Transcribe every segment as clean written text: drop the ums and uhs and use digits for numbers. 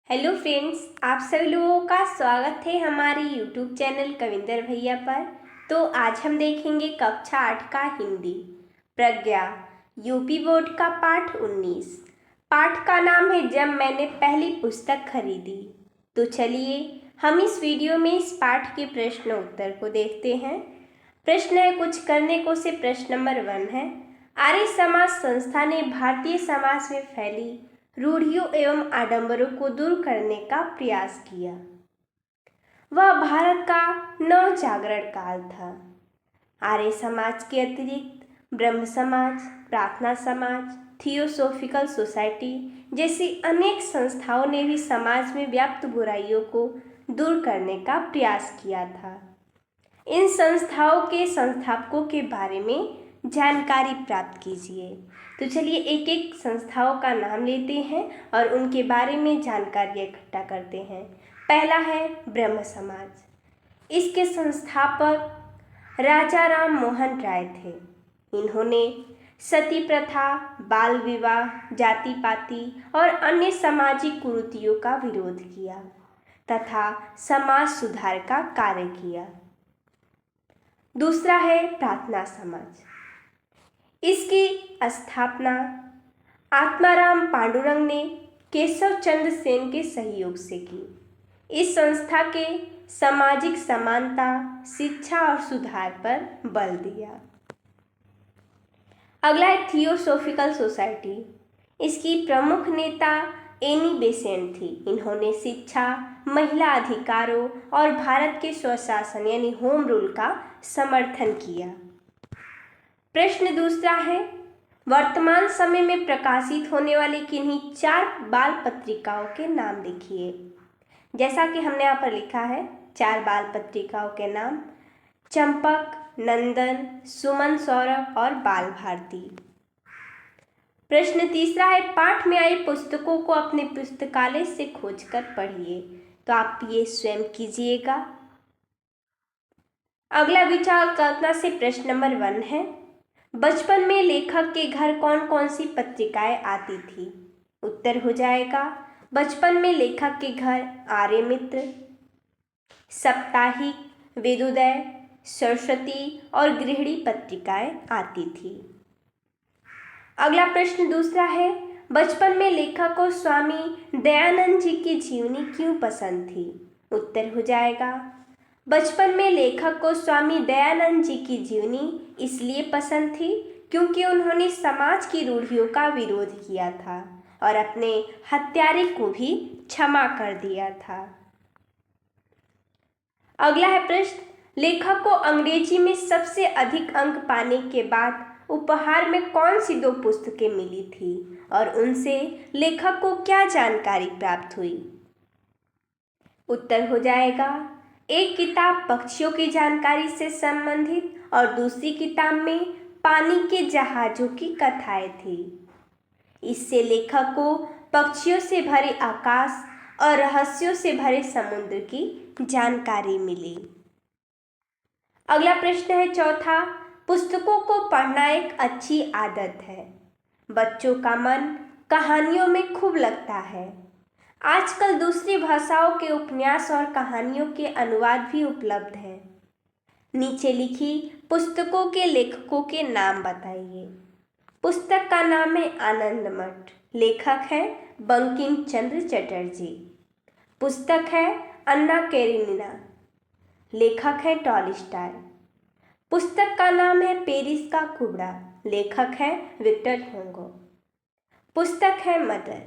Hello friends, आप सभी लोगों का स्वागत है हमारे यूट्यूब चैनल कविंदर भैया पर। तो आज हम देखेंगे कक्षा 8 का हिंदी प्रज्ञा यूपी बोर्ड का पाठ 19। पाठ का नाम है जब मैंने पहली पुस्तक खरीदी। तो चलिए हम इस वीडियो में इस पाठ के प्रश्न उत्तर को देखते हैं। प्रश्न है कुछ करने को से प्रश्न नंबर 1 है, आर्य समाज संस्था ने भारतीय समाज में फैली रूढ़ियों एवं आडंबरों को दूर करने का प्रयास किया। वह भारत का नव जागरण काल था। आर्य समाज के अतिरिक्त ब्रह्म समाज, प्रार्थना समाज, थियोसोफिकल सोसाइटी जैसी अनेक संस्थाओं ने भी समाज में व्याप्त बुराइयों को दूर करने का प्रयास किया था। इन संस्थाओं के संस्थापकों के बारे में जानकारी प्राप्त कीजिए। तो चलिए एक एक संस्थाओं का नाम लेते हैं और उनके बारे में जानकारी इकट्ठा करते हैं। पहला है ब्रह्म समाज। इसके संस्थापक राजा राम मोहन राय थे। इन्होंने सती प्रथा, बाल विवाह, जाति पाति और अन्य सामाजिक कुरीतियों का विरोध किया तथा समाज सुधार का कार्य किया। दूसरा है प्रार्थना समाज। इसकी स्थापना आत्माराम पांडुरंग ने केशव चंद्र सेन के सहयोग से की। इस संस्था के सामाजिक समानता, शिक्षा और सुधार पर बल दिया। अगला है थियोसोफिकल सोसाइटी। इसकी प्रमुख नेता एनी बेसेंट थी। इन्होंने शिक्षा, महिला अधिकारों और भारत के स्वशासन यानी होम रूल का समर्थन किया। प्रश्न दूसरा है, वर्तमान समय में प्रकाशित होने वाली किन्हीं 4 बाल पत्रिकाओं के नाम लिखिए। जैसा कि हमने यहाँ पर लिखा है 4 बाल पत्रिकाओं के नाम, चंपक, नंदन, सुमन सौरभ और बाल भारती। प्रश्न तीसरा है, पाठ में आई पुस्तकों को अपने पुस्तकालय से खोजकर पढ़िए। तो आप ये स्वयं कीजिएगा। अगला विचार कल्पना से प्रश्न नंबर 1 है, बचपन में लेखक के घर कौन कौन सी पत्रिकाएं आती थी। उत्तर हो जाएगा, बचपन में लेखक के घर आर्यमित्र, साप्ताहिक, वेदोदय, सरस्वती और गृहिणी पत्रिकाएं आती थी। अगला प्रश्न दूसरा है, बचपन में लेखक को स्वामी दयानंद जी की जीवनी क्यों पसंद थी। उत्तर हो जाएगा, बचपन में लेखक को स्वामी दयानंद जी की जीवनी इसलिए पसंद थी क्योंकि उन्होंने समाज की रूढ़ियों का विरोध किया था और अपने हत्यारे को भी क्षमा कर दिया था। अगला है प्रश्न, लेखक को अंग्रेजी में सबसे अधिक अंक पाने के बाद उपहार में कौन सी 2 पुस्तकें मिली थी और उनसे लेखक को क्या जानकारी प्राप्त हुई। उत्तर हो जाएगा, एक किताब पक्षियों की जानकारी से संबंधित और दूसरी किताब में पानी के जहाजों की कथाएं थी। इससे लेखक को पक्षियों से भरे आकाश और रहस्यों से भरे समुद्र की जानकारी मिली। अगला प्रश्न है चौथा, पुस्तकों को पढ़ना एक अच्छी आदत है। बच्चों का मन कहानियों में खूब लगता है। आजकल दूसरी भाषाओं के उपन्यास और कहानियों के अनुवाद भी उपलब्ध हैं। नीचे लिखी पुस्तकों के लेखकों के नाम बताइए। पुस्तक का नाम है आनंद मठ, लेखक है बंकिम चंद्र चटर्जी। पुस्तक है अन्ना कैरेनिना, लेखक है टॉलस्टॉय। पुस्तक का नाम है पेरिस का कुबड़ा, लेखक है विक्टर ह्यूगो। पुस्तक है मदर,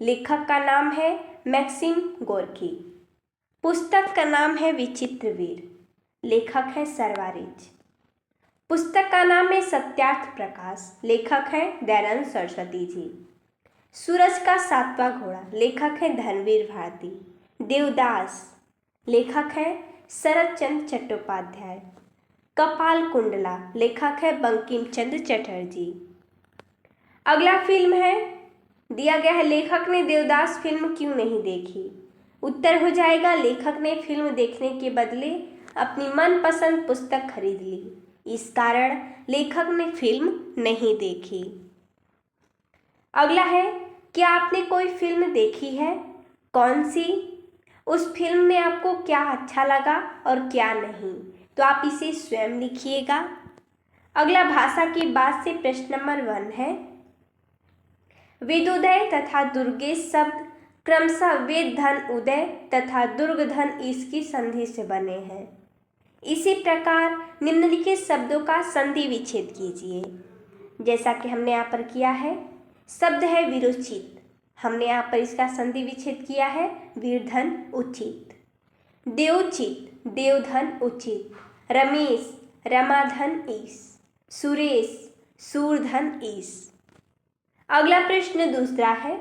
लेखक का नाम है मैक्सिम गोर्की। पुस्तक का नाम है विचित्र वीर, लेखक है सरवारिच। पुस्तक का नाम है सत्यार्थ प्रकाश, लेखक है दयानंद सरस्वती जी। सूरज का 7वां घोड़ा, लेखक है धर्मवीर भारती। देवदास, लेखक है शरद चंद्र चट्टोपाध्याय। कपाल कुंडला, लेखक है बंकिम चंद्र चटर्जी। अगला फिल्म है, दिया गया है लेखक ने देवदास फिल्म क्यों नहीं देखी। उत्तर हो जाएगा, लेखक ने फिल्म देखने के बदले अपनी मनपसंद पुस्तक खरीद ली, इस कारण लेखक ने फिल्म नहीं देखी। अगला है, क्या आपने कोई फिल्म देखी है। कौन सी, उस फिल्म में आपको क्या अच्छा लगा और क्या नहीं, तो आप इसे स्वयं लिखिएगा। अगला भाषा की बात से प्रश्न नंबर 1 है, वेदोदय तथा दुर्गेश शब्द क्रमशः वेद धन उदय तथा दुर्ग धन ईश की संधि से बने हैं। इसी प्रकार निम्नलिखित शब्दों का संधि विच्छेद कीजिए। जैसा कि हमने यहाँ पर किया है, शब्द है विरोचित, हमने यहाँ पर इसका संधि विच्छेद किया है वीरधन उचित। देवचित देवधन उचित, रमेश रमाधन ईश, सुरेश सूरधन ईश। अगला प्रश्न दूसरा है,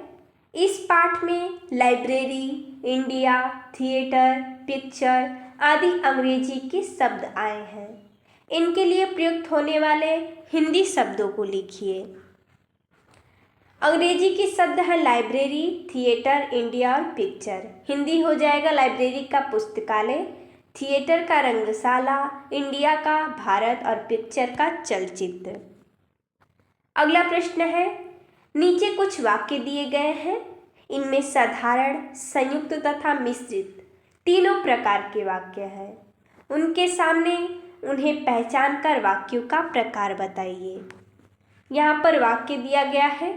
इस पाठ में लाइब्रेरी, इंडिया, थिएटर, पिक्चर आदि अंग्रेजी के शब्द आए हैं। इनके लिए प्रयुक्त होने वाले हिंदी शब्दों को लिखिए। अंग्रेजी के शब्द हैं लाइब्रेरी, थिएटर, इंडिया और पिक्चर। हिंदी हो जाएगा लाइब्रेरी का पुस्तकालय, थिएटर का रंगशाला, इंडिया का भारत और पिक्चर का चलचित्र। अगला प्रश्न है, नीचे कुछ वाक्य दिए गए हैं, इनमें साधारण, संयुक्त तथा मिश्रित तीनों प्रकार के वाक्य हैं। उनके सामने उन्हें पहचान कर वाक्यों का प्रकार बताइए। यहाँ पर वाक्य दिया गया है,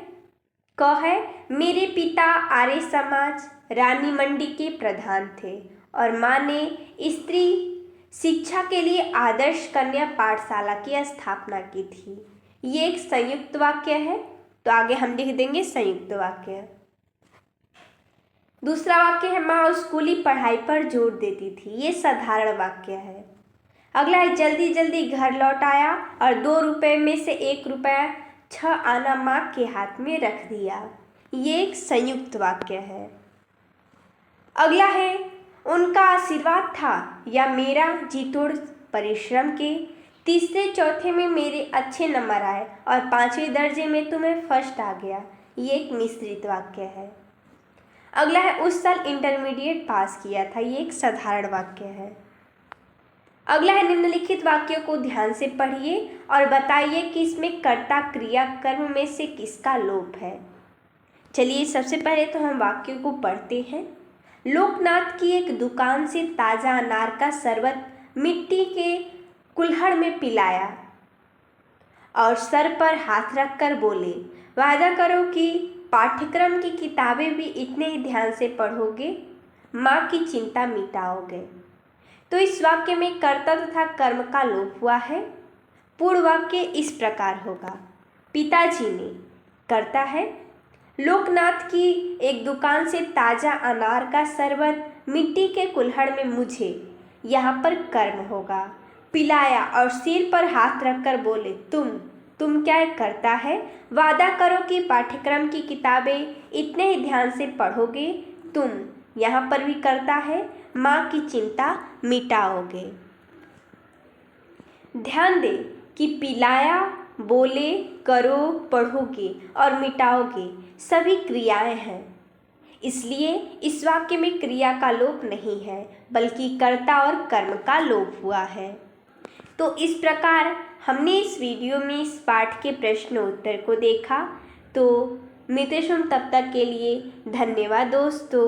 क है, मेरे पिता आर्य समाज रानी मंडी के प्रधान थे और माँ ने स्त्री शिक्षा के लिए आदर्श कन्या पाठशाला की स्थापना की थी। ये एक संयुक्त वाक्य है, तो आगे हम लिख देंगे संयुक्त वाक्य। दूसरा वाक्य है, माँ स्कूली पढ़ाई पर जोर देती थी। ये साधारण वाक्य है। अगला है, जल्दी जल्दी घर लौट आया और 2 रुपये में से 1 रुपया 6 आना माँ के हाथ में रख दिया। ये एक संयुक्त वाक्य है। अगला है, उनका आशीर्वाद था या मेरा जी तोड़ परिश्रम के तीसरे चौथे में मेरे अच्छे नंबर आए और 5वें दर्जे में तुम्हें फर्स्ट आ गया। ये एक मिश्रित वाक्य है। अगला है, उस साल इंटरमीडिएट पास किया था। ये एक साधारण वाक्य है। अगला है, निम्नलिखित वाक्यों को ध्यान से पढ़िए और बताइए कि इसमें कर्ता क्रिया कर्म में से किसका लोप है। चलिए सबसे पहले तो हम वाक्यों को पढ़ते हैं। लोकनाथ की एक दुकान से ताज़ा अनार का शरबत मिट्टी के कुल्हड़ में पिलाया और सर पर हाथ रखकर बोले, वादा करो कि पाठ्यक्रम की किताबें भी इतने ही ध्यान से पढ़ोगे, माँ की चिंता मिटाओगे। तो इस वाक्य में कर्ता तथा कर्म का लोप हुआ है। पूर्ण वाक्य इस प्रकार होगा, पिताजी ने, कर्ता है, लोकनाथ की एक दुकान से ताज़ा अनार का शरबत मिट्टी के कुल्हड़ में मुझे, यहाँ पर कर्म होगा, पिलाया और सिर पर हाथ रखकर बोले, तुम क्या करता है, वादा करो कि पाठ्यक्रम की किताबें इतने ही ध्यान से पढ़ोगे, तुम, यहाँ पर भी करता है, माँ की चिंता मिटाओगे। ध्यान दें कि पिलाया, बोले, करो, पढ़ोगे और मिटाओगे सभी क्रियाएं हैं। इसलिए इस वाक्य में क्रिया का लोप नहीं है, बल्कि कर्ता और कर्म का लोप हुआ है। तो इस प्रकार हमने इस वीडियो में इस पाठ के प्रश्न उत्तर को देखा। तो मिलते हैं तब तक के लिए धन्यवाद दोस्तों।